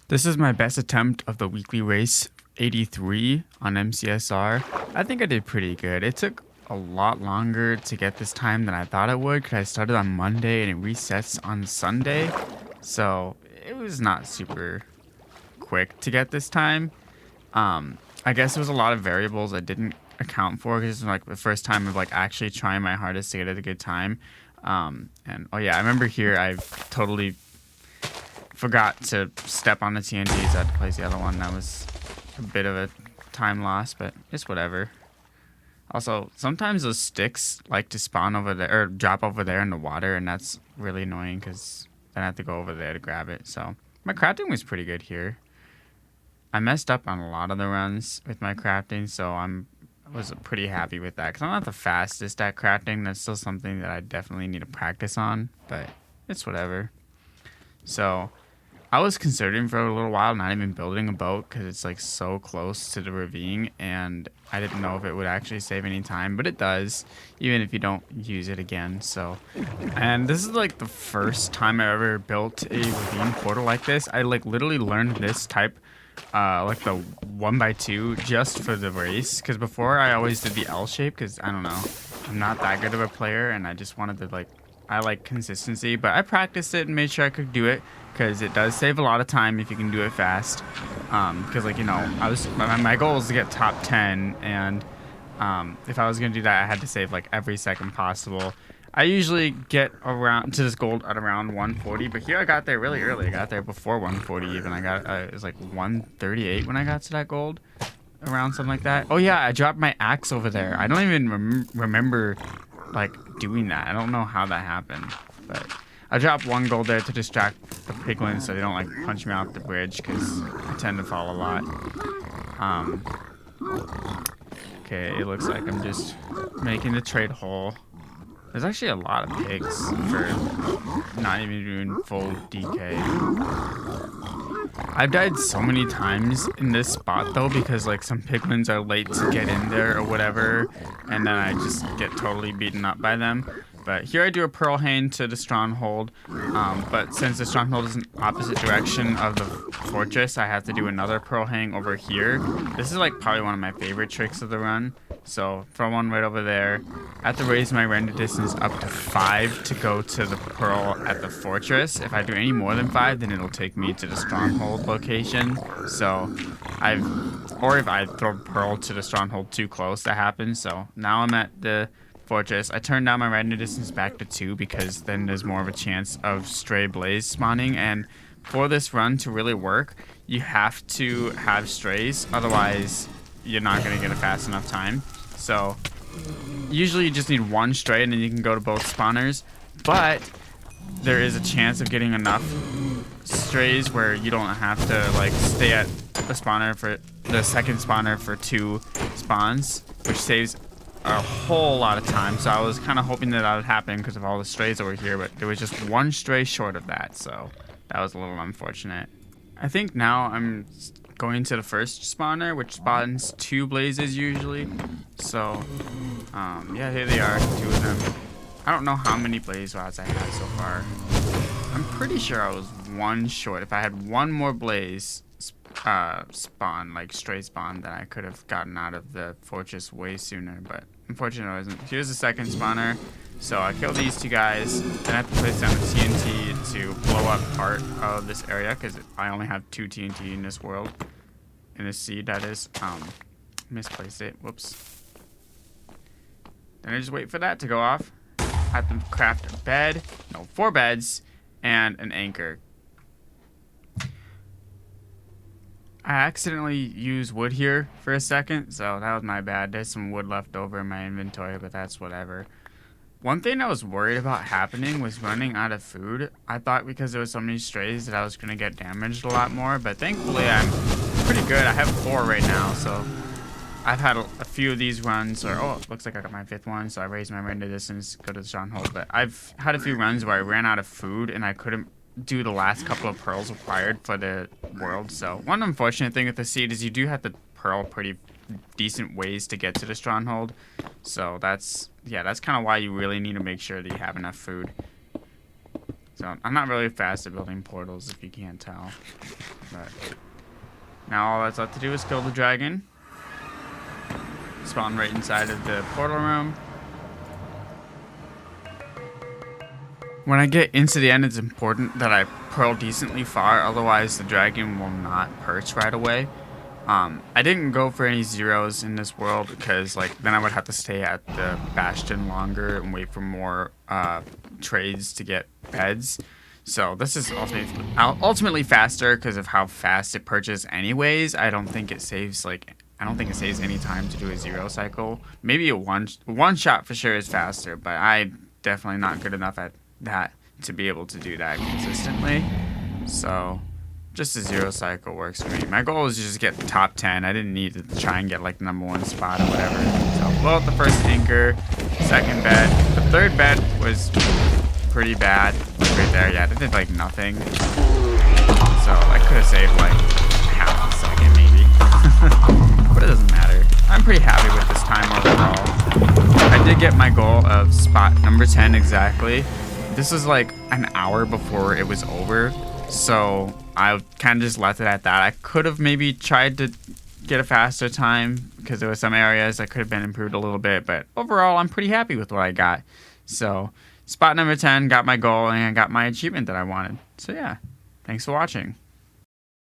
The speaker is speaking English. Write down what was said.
This is my best attempt of the weekly race 83 on MCSR. I think I did pretty good. It took a lot longer to get this time than I thought it would because I started on Monday and it resets on Sunday. So it was not super quick to get this time. I guess there was a lot of variables I didn't account for because it's like the first time of like actually trying my hardest to get it a good time. And oh yeah, I remember here I totally forgot to step on the TNTs. I had to place the other one. That was a bit of a time loss, but it's whatever. Also, sometimes those sticks like to spawn over there or drop over there in the water, and that's really annoying because then I have to go over there to grab it. So my crafting was pretty good here. I messed up on a lot of the runs with my crafting, so I was pretty happy with that because I'm not the fastest at crafting. That's still something that I definitely need to practice on, but it's whatever. So I was considering for a little while not even building a boat because it's like so close to the ravine, and I didn't know if it would actually save any time, but it does, even if you don't use it again. So, and this is like the first time I ever built a ravine portal like this. I like literally learned this type, like the 1x2 just for the race, because before I always did the L shape because I don't know, I'm not that good of a player, and I just wanted to like, I like consistency, but I practiced it and made sure I could do it because it does save a lot of time if you can do it fast. Because like, you know, my goal was to get top 10, and if I was gonna do that, I had to save like every second possible. I usually get around to this gold at around 140, but here I got there really early. I got there before 140 even. I got it was like 138 when I got to that gold, around something like that. Oh yeah, I dropped my axe over there. I don't even remember like doing that. I don't know how that happened, but I dropped one gold there to distract the piglins so they don't like punch me off the bridge because I tend to fall a lot. Okay, it looks like I'm just making the trade hole. There's actually a lot of pigs for not even doing full DK. I've died so many times in this spot though because like some piglins are late to get in there or whatever, and then I just get totally beaten up by them. But here I do a pearl hane to the stronghold, but since the stronghold is in opposite direction of the fortress, I have to do another pearl hane over here. This is like probably one of my favorite tricks of the run. So throw one right over there. I have to raise my render distance up to 5 to go to the pearl at the fortress. If I do any more than 5, then it'll take me to the stronghold location. So or if I throw pearl to the stronghold too close, that happens. So now I'm at the fortress. I turned down my render distance back to 2 because then there's more of a chance of stray blaze spawning, and for this run to really work, you have to have strays, otherwise you're not going to get a fast enough time. So usually you just need one stray and then you can go to both spawners, but there is a chance of getting enough strays where you don't have to like stay at the spawner for the second spawner for 2 spawns, which saves a whole lot of time. So I was kind of hoping that would happen because of all the strays over here, but there was just one stray short of that, so that was a little unfortunate. I think now I'm going to the first spawner, which spawns 2 blazes usually. So yeah, here they are, 2 of them. I don't know how many blaze rods I had so far. I'm pretty sure I was 1 short. If I had 1 more blaze spawn, like stray spawn, then I could have gotten out of the fortress way sooner, but unfortunately I wasn't. Here's the second spawner. So I kill these 2 guys, then I have to place down the TNT to blow up part of this area because I only have 2 TNT in this world. In this seed, that is. Misplaced it. Whoops. Then I just wait for that to go off. I have to craft a bed, no, 4 beds, and an anchor. I accidentally used wood here for a second, so that was my bad. There's some wood left over in my inventory, but that's whatever. One thing I was worried about happening was running out of food. I thought because there was so many strays that I was going to get damaged a lot more, but thankfully I'm pretty good. I have 4 right now, so I've had a few of these runs, or oh, it looks like I got my 5th one, so I raised my render distance, go to the stronghold, but I've had a few runs where I ran out of food and I couldn't do the last couple of pearls required for the world. So one unfortunate thing with the seed is you do have to pearl pretty decent ways to get to the stronghold. So that's kind of why you really need to make sure that you have enough food. So I'm not really fast at building portals, if you can't tell. But now all that's left to do is kill the dragon. Spawn right inside of the portal room. When I get into the end, it's important that I pearl decently far, otherwise the dragon will not perch right away. I didn't go for any zeros in this world because like then I would have to stay at the bastion longer and wait for more trades to get beds. So this is ultimately faster because of how fast it perches anyways. I don't think it saves any time to do a zero cycle. Maybe a one shot for sure is faster, but I'm definitely not good enough at that to be able to do that consistently. So just a zero cycle works for me. My goal is to just get the top 10. I didn't need to try and get like the #1 spot or whatever. So blow up the first anchor, second bed. The third bed was pretty bad. Right there, yeah, that did like nothing. So I could have saved like half a second maybe. But it doesn't matter. I'm pretty happy with this time overall. I did get my goal of spot number 10 exactly. This was like an hour before it was over, so I kind of just left it at that. I could have maybe tried to get a faster time because there were some areas that could have been improved a little bit, but overall I'm pretty happy with what I got. So spot number 10, got my goal, and I got my achievement that I wanted. So yeah, thanks for watching.